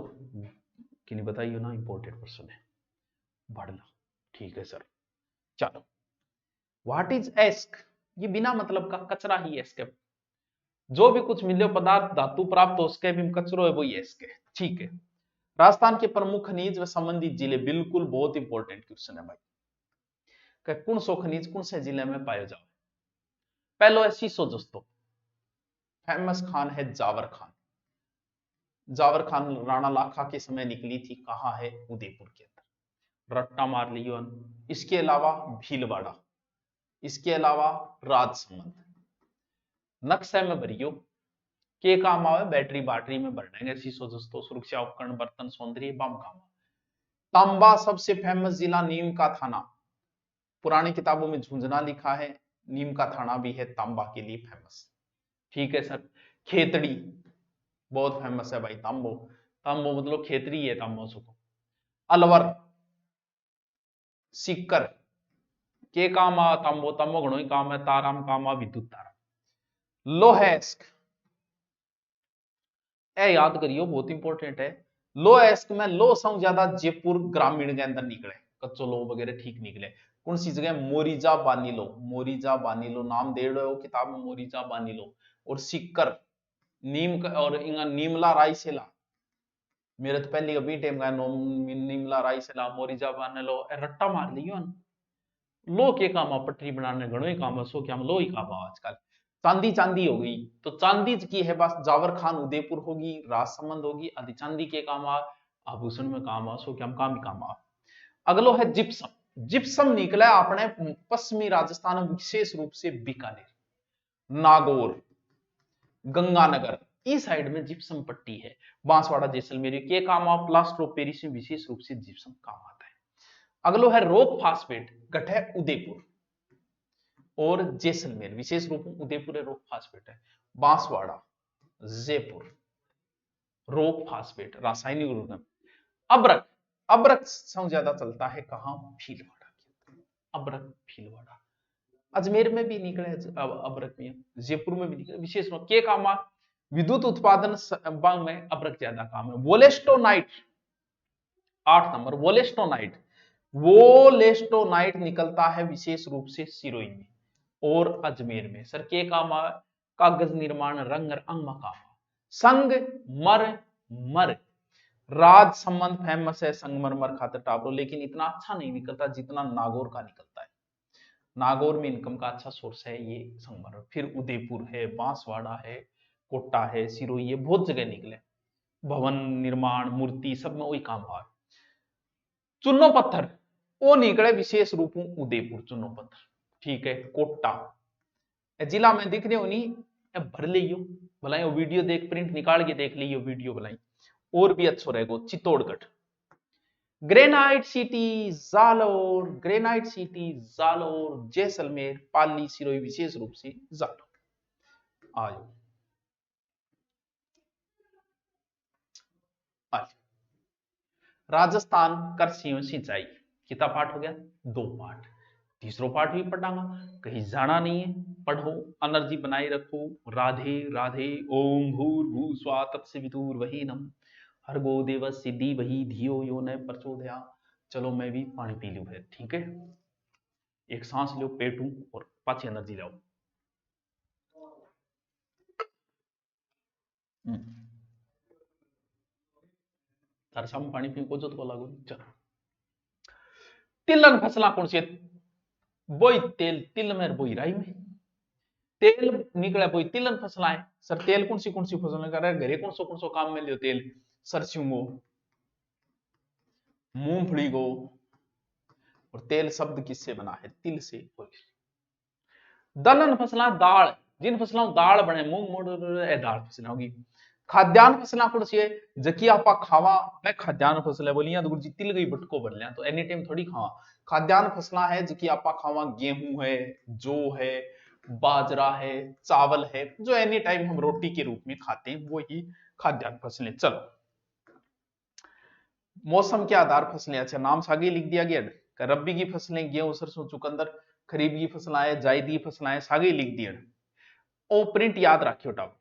कि नहीं बताइए ना, इंपॉर्टेंट क्वेश्चन है भड़ला, ठीक है सर। चलो, व्हाट इज एस्क? ये बिना मतलब का कचरा ही एस्क है, जो भी कुछ मिले पदार्थ धातु प्राप्त हो उसके भी कचरो है, वही एस्क है, ठीक है। राजस्थान के प्रमुख खनिज व संबंधित जिले, बिल्कुल बहुत इंपॉर्टेंट क्वेश्चन है भाई, कौन सो खनिज कौन से जिले में पाया जाए? पहलो है शीशो जस्तो, फेमस खान है जावर खान, जावर खान राणा लाखा के समय निकली थी, कहां है? उदयपुर के अंदर, रट्टा मार लियो। इसके अलावा भीलवाड़ा, इसके अलावा राजसमंद, नक्शे में भरियो के काम आवे, बैटरी बैटरी में भरने, शीशो जस्तो, सुरक्षा उपकरण, बर्तन, सौंदर्य, बम काम। तांबा सबसे फेमस जिला नीम का थाना, पुरानी किताबों में झुंझुनू लिखा है, नीम का थाना भी है तांबा के लिए फेमस, ठीक है सर। खेतड़ी बहुत फेमस है भाई, तांबो, तांबो मतलब खेतरी है तांबो सुको। अलवर, सीकर के काम आ तांबो, तांबो घणो ही काम है, ताराम काम आ विद्युत तारा। लोहेस्क, ए याद करियो बहुत इंपॉर्टेंट है। लोहेस्क में लो सौ ज्यादा जयपुर ग्रामीण के अंदर निकले, कच्चो लो वगैरह ठीक निकले। कौन सी जगह? मोरीजा बानीलो, मोरीजा बानीलो नाम दे रहे हो किताब में, मोरीजा बानीलो। और सीकर नीम का, और नीमला रायसेला, मेरे तो पहली अभी टाइम का नीमला रायसेला, मोरीजा बानीलो, रट्टा मार लियो। लो के काम आ, पटरी बनाने घणो ही काम है, सो क्या लो ही काम आ आजकल। चांदी चांदी हो गई, तो चांदी की है बस, जावर खान उदयपुर होगी, राजसमंद होगी, आदि चांदी के काम आ, आभूषण में काम आ, सो क्या काम ही काम आ। अगलो है जिप्सम, जिप्सम निकला अपने पश्चिमी राजस्थान, विशेष रूप से बीकानेर, नागौर, गंगानगर, ई साइड में जिप्सम पट्टी है, बांसवाड़ा जैसलमेर के काम आप प्लास्टर ऑफ पेरिस में विशेष रूप से जिप्सम काम आता है। अगलो है रॉक फास्फेट, गठ है उदयपुर और जैसलमेर, विशेष रूप में उदयपुर है रॉक फास्फेट है, बांसवाड़ा जयपुर रॉक फास्फेट रासायनिक रूप में। अब्रक, अब्रक सबसे ज्यादा चलता है कहां, भीलवाड़ा के, अब्रक भीलवाड़ा, अजमेर में भी निकले अब्रक में, जयपुर में भी निकले, विशेष रूप के काम विद्युत उत्पादन में अब्रक ज्यादा काम है। वोलेस्टोनाइट 8 नंबर, वोलेस्टोनाइट, वोलेस्टोनाइट निकलता है विशेष रूप से सिरोही में और अजमेर में। सर के काम, कागज निर्माण, रंग अंग काम, संग मर मर, राज संबंध फेमस है संगमरमर खातर टावरो, लेकिन इतना अच्छा नहीं निकलता जितना नागौर का निकलता है। नागौर में इनकम का अच्छा सोर्स है ये संगमरमर। फिर उदयपुर है, बांसवाड़ा है, कोटा है, सिरोही है, बहुत जगह निकले, भवन निर्माण, मूर्ति सब में वही काम हुआ। चुनो पत्थर वो निकले विशेष रूप में उदयपुर, चुनो पत्थर, ठीक है। कोटा जिला में दिख रहे हो नहीं, भर लियो भलाई, वीडियो देख, प्रिंट निकाल के देख लियो वीडियो भलाई, और भी अच्छा रहेगा। Chittorgarh, granite city Jalore, granite city Jalore, Jaisalmer, Pali, Sirohi, विशेष रूप से जालोर। आयो राजस्थान कृषि एवं सिंचाई, कितना पाठ हो गया, 2 पाठ। तीसरो पाठ भी पढ़ांगा, कहीं जाना नहीं है, पढ़ो, एनर्जी बनाए रखो। राधे राधे, ओम भूर्भुव स्वः तत्सवितुर्वरेण्यम भर्गो देवस्य धीमहि धियो यो न प्रचोदयात्। चलो मैं भी पानी पी लूं फिर, ठीक है। एक सांस लो, पेटू और पाछी एनर्जी लाओ। तार सामने पानी पी को जो तो लागू। चलो, तिलन फसला कौन सी, बोई तेल, तिल में बोई राई में तेल निकला, बोई तिलन फसला है। सर तेल कौन सी फसल कर रहा है, घरे कौन सो काम में लियो तेल, सरसों को, मूंगफली को, और तेल शब्द किससे बना है, तिल से। दलहन फसला दाल, जिन फसलों दाल बने, मूंग मोड़ दाल फसलें होगी। खाद्यान्न फसला कौन सी है, जकी आपा खावा मैं खाद्यान्न फसल है बोलिया तो गुरुजी तिल गई बटको भर लिया, तो एनी टाइम थोड़ी खावा। खाद्यान्न फसला है जकी आपा खावा, गेहूं है, जौ है, बाजरा है, चावल है, जो एनी टाइम हम रोटी के रूप में खाते हैं, वो ही खाद्यान्न फसलें। चलो, मौसम के आधार फसलें, अच्छा नाम सागे लिख दिया गया, रबी की फसलें गेहूं, सरसों, चुकंदर, खरीफ की फसलें है, जायद की फसलें है, सागे लिख दिया। ओ प्रिंट याद रखियो टाप,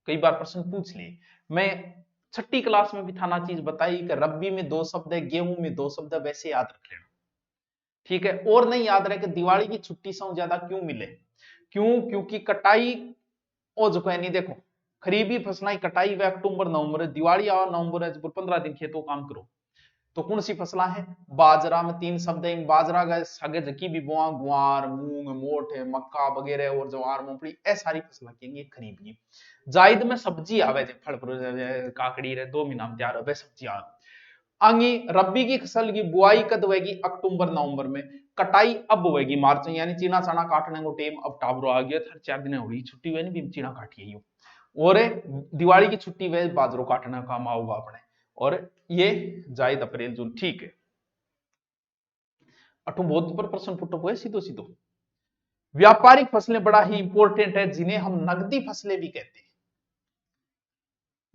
कई बार प्रश्न पूछ लिए। मैं 6ठी क्लास में भी थाना चीज बताई कि रबी में 2 शब्द है, गेहूं में 2 शब्द है, वैसे याद रख लेना, ठीक है। और नहीं याद रहे कि दिवाली की छुट्टी से ज्यादा क्यों मिले, क्यों, क्योंकि कटाई ओ जो कहनी देखो, खरीबी फसलें की कटाई व अक्टूबर नवंबर, दिवाली आ नवंबर है, 15 दिन खेतों काम करो। तो कौन सी फसला है, बाजरा में 3 शब्द है, बाजरा का आगे जकी भी बोआ, गुआर, मूंग, मोठ, मक्का वगैरह और जवार, मूंगफली, ऐ सारी फसला कहेंगे खरीफ की। जायद में सब्जी आवे, फल काकड़ी रे 2 महीना में तैयार हो सब्जी आवे। आगे रबी की फसल की बुआई कद होगी, अक्टूबर नवंबर में, कटाई अब होगी मार्च में, यानी चीना चना काटने को टाइम अब टावरो आ गया, 4 दिन हो गई छुट्टी हुई नहीं, चीना काटिए यूं, और दिवाली की छुट्टी वे बाजरो काटने का काम आऊगा अपने, और ये जायद अप्रैल जून, ठीक है। अठो बहुत पर प्रश्न फुटो हुए सीधो सीधो। व्यापारिक फसलें बड़ा ही इंपॉर्टेंट है, जिन्हें हम नकदी फसलें भी कहते हैं,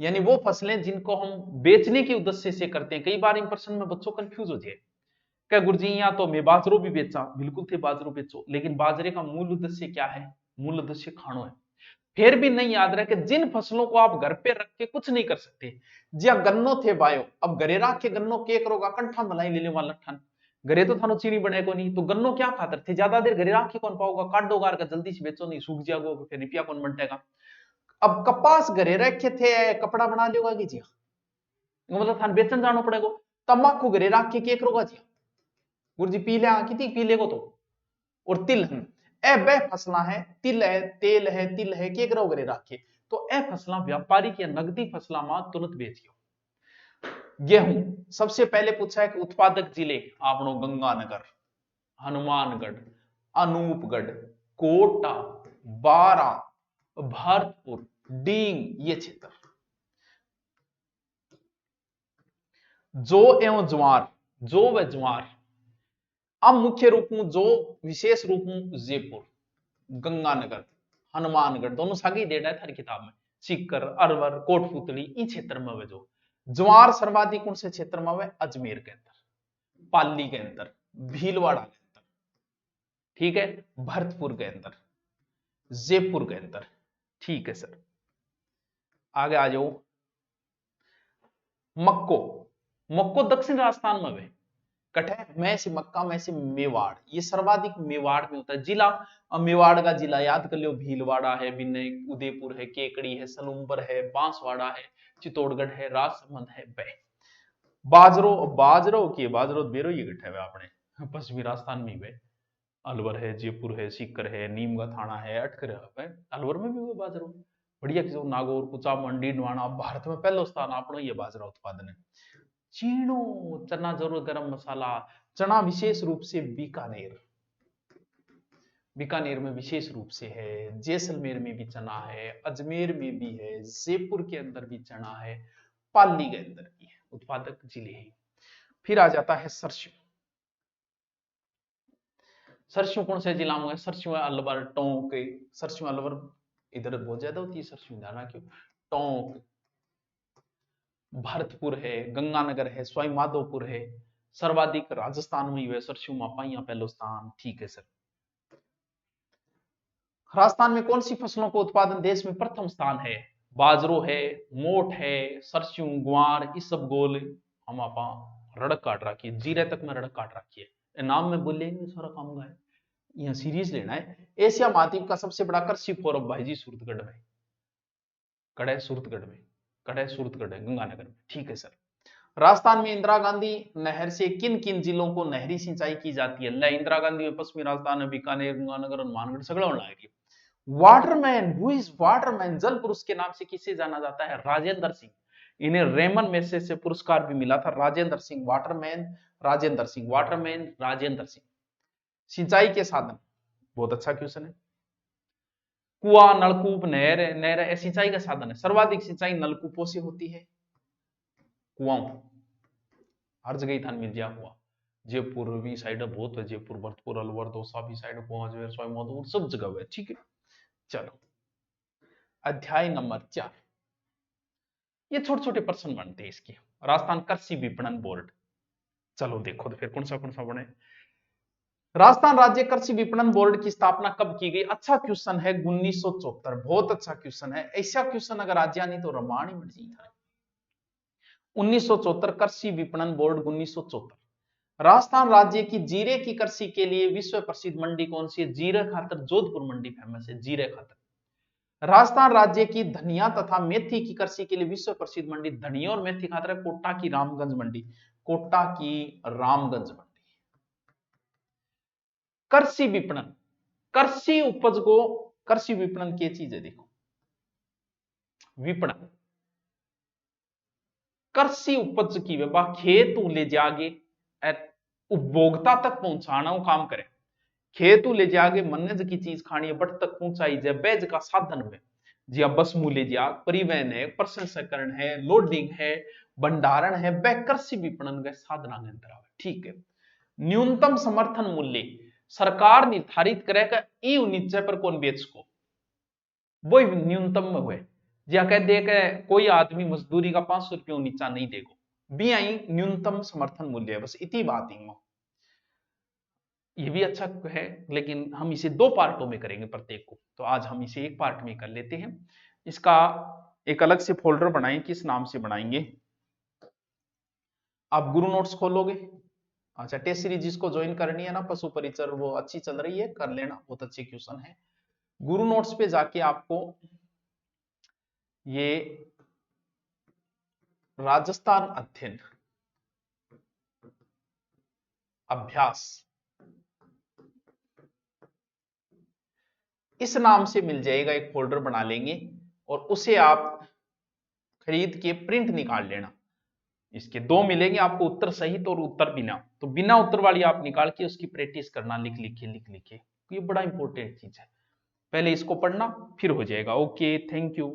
यानी वो फसलें जिनको हम बेचने के उद्देश्य से करते हैं। कई बार इन प्रश्न में बच्चों कंफ्यूज हो जाए, क्या गुरुजी यहाँ तो मैं बाजरो भी बेचा, बिल्कुल थे बाजरो बेचो, लेकिन बाजरे का मूल उद्देश्य क्या है, मूल उद्देश्य खानो है। फिर भी नहीं याद रहे कि जिन फसलों को आप घर पे रख के कुछ नहीं कर सकते, जिया गन्नो थे बायो, अब घरे रख के गन्नो के करोगा, कंठा मलाई ले लो लठन, घरे तो थानो चीनी बने को नहीं, तो गन्नो क्या खातर थे, ज्यादा देर घरे रख के कौन पाओगा, काटो गार का जल्दी से बेचो, नहीं सूख जाओगे, फिर रुपया कौन बंटेगा। अब कपास घरे रखे थे, कपड़ा बना लियोगा कि जिया, मतलब थान बेचन जानो पड़ेगा। तम्बाकू घरे रख के करोगा जिया, गुरुजी पी ले की थी पी लेगो तो। और तिलहन ए बे फसला है, तिल है, तेल है, तिल है, के करो घरे रखे, तो ए फसला व्यापारिक या नगदी फसला मा तुरंत बेचियो। गेहूं सबसे पहले पूछा है कि उत्पादक जिले, आपनो गंगानगर, हनुमानगढ़, अनूपगढ़, कोटा, बारा, भरतपुर, डींग ये क्षेत्र। जो एवं ज्वार, जो व ज्वार। अब मुख्य रूप हूं जो, विशेष रूप हूं जयपुर, गंगानगर, हनुमानगढ़, दोनों सागी डेटा है थारी किताब में। सीकर, अलवर, कोटपुतली, इन क्षेत्र में वे जो ज्वार सर्वाधिक कौन से क्षेत्र में वे, अजमेर के अंदर, पाली के अंदर, भीलवाड़ा के अंदर, ठीक है, भरतपुर के अंदर, जयपुर के अंदर, ठीक है सर। आगे आ जाओ, मक्को, मक्को दक्षिण राजस्थान में वे कटे, मैं से मक्का, मैं से मेवाड़, ये सर्वाधिक मेवाड़ में होता है। जिला, मेवाड़ का जिला याद कर लो, भीलवाड़ा है, विनय, उदयपुर है, केकड़ी है, सलूम्बर है, बांसवाड़ा है, चित्तौड़गढ़ है, राजसमंद है, बै। बाजरो, बाजरो की बाजरो बेरो ये गठे हुए अपने पश्चिमी राजस्थान में वे, अलवर है, जयपुर है, सीकर है, नीम का थाना है, अटकर है, अलवर में भी वो बाजरो बढ़िया किस्म, नागौर, कुचा, मंडी, नवाना, भारत में पहला स्थान अपना ये बाजरा उत्पादन है। चीनो, चना जरूर गरम मसाला, चना विशेष रूप से बीकानेर, बीकानेर में विशेष रूप से है, जैसलमेर में भी चना है, अजमेर में भी है, जयपुर के अंदर भी चना है, पाली के अंदर भी है, उत्पादक जिले हैं। फिर आ जाता है सरसों, सरसों कौन से जिला में है, सरसों है अलवर, टोंक, सरसों अलवर इधर बहुत ज्यादा होती है सरसों, ध्यान क्यों, टोंक, भरतपुर है, गंगानगर है, सवाई माधोपुर है, सर्वाधिक राजस्थान में हुए सरसों मापा यहाँ पहलो स्थान, ठीक है सर। राजस्थान में कौन सी फसलों को उत्पादन देश में प्रथम स्थान है, बाजरो है, मोठ है, सरसों, ग्वार, इसबगोल, हम आपा रड़क काट रखी है, जीरे तक में रड़क काट रखी है, नाम में बोलेंगे सारा काम का है, यह सीरीज लेना है। एशिया महाद्वीप का सबसे बड़ा कृषि फोरम भाई जी सूरतगढ़ में, कड़े सूरतगढ़ में, कड़े सूरतगढ़ है गंगानगर में, ठीक है सर। राजस्थान में इंदिरा गांधी नहर से किन किन जिलों को नहरी सिंचाई की जाती है, ले इंदिरा गांधी में पश्चिमी राजस्थान में बीकानेर, गंगानगर, हनुमानगढ़ सगड़ा लाएगी। वाटरमैन, हु इज वाटरमैन, जल पुरुष के नाम से किसे जाना जाता है, राजेंद्र सिंह, इन्हें रेमन मैसेज से पुरस्कार भी मिला था, राजेंद्र सिंह, वाटरमैन राजेंद्र सिंह, वाटरमैन राजेंद्र सिंह। सिंचाई के साधन, बहुत अच्छा क्वेश्चन है, कुआं, नलकूप, नहर, नहर सिंचाई का साधन है, सर्वाधिक सिंचाई नलकूपों से होती है, कुआं हर जगह थान मिल जाए कुआं, जयपुर भी साइड बहुत है, जयपुर, भरतपुर, अलवर, दौसा भी साइड कुआं जो है, सवाई माधोपुर सब जगह है, ठीक है। चलो अध्याय नंबर 4, ये छोटे छोटे प्रश्न बनते हैं इसके, राजस्थान कृषि विपणन बोर्ड, चलो देखो तो फिर कौन सा बने। राजस्थान राज्य कृषि विपणन बोर्ड की स्थापना कब की गई, अच्छा क्वेश्चन है, 1974, बहुत अच्छा क्वेश्चन है, ऐसा क्वेश्चन अगर आ जाए नहीं तो रमान ही मर जाए। 1974 कृषि विपणन बोर्ड 1974। राजस्थान राज्य की जीरे की कृषि के लिए विश्व प्रसिद्ध मंडी कौन सी है, जीरे खातर जोधपुर मंडी फेमस है, जीरे खातर। राजस्थान राज्य की धनिया तथा मेथी की कृषि के लिए विश्व प्रसिद्ध मंडी धनिया और मेथी खातर है कोटा की रामगंज मंडी, कोटा की रामगंज मंडी। कृषि विपणन, कृषि उपज को, कृषि विपणन की चीज है, देखो विपणन कृषि उपज की वे खेत ले जाके उपभोक्ता तक पहुंचाना काम करे, खेत ले जाके मनज की चीज खानी है बट तक पहुंचाई जाए, बैज का साधन में जी बस मूल्य जा, परिवहन है, प्रसंस्करण है, लोडिंग है, भंडारण है, वह कृषि विपणन के साधना के अंतर आवे, ठीक है। न्यूनतम समर्थन मूल्य सरकार निर्धारित करेगा, ई नीचे पर कौन बेच को, वो न्यूनतम में हुए, या कह दे के कोई आदमी मजदूरी का 500 रुपये नीचा नहीं देगो, बी आई न्यूनतम समर्थन मूल्य है, बस इतनी बात ही में। ये भी अच्छा है, लेकिन हम इसे 2 पार्टों में करेंगे प्रत्येक को, तो आज हम इसे एक पार्ट में कर लेते हैं। इसका एक अलग से फोल्डर बनाएं, किस नाम से बनाएंगे, आप गुरु नोट्स खोलोगे, अच्छा टेस्ट सीरीज जिसको ज्वाइन करनी है ना, पशु परिचर वो अच्छी चल रही है, कर लेना, बहुत अच्छे क्वेश्चन है। गुरु नोट्स पे जाके आपको ये राजस्थान अध्ययन अभ्यास इस नाम से मिल जाएगा, एक फोल्डर बना लेंगे और उसे आप खरीद के प्रिंट निकाल लेना। इसके 2 मिलेंगे आपको, उत्तर सहित और उत्तर बिना, तो बिना उत्तर वाली आप निकाल के उसकी प्रैक्टिस करना, लिख लिखे, ये बड़ा इंपॉर्टेंट चीज है, पहले इसको पढ़ना फिर हो जाएगा। Okay, thank you.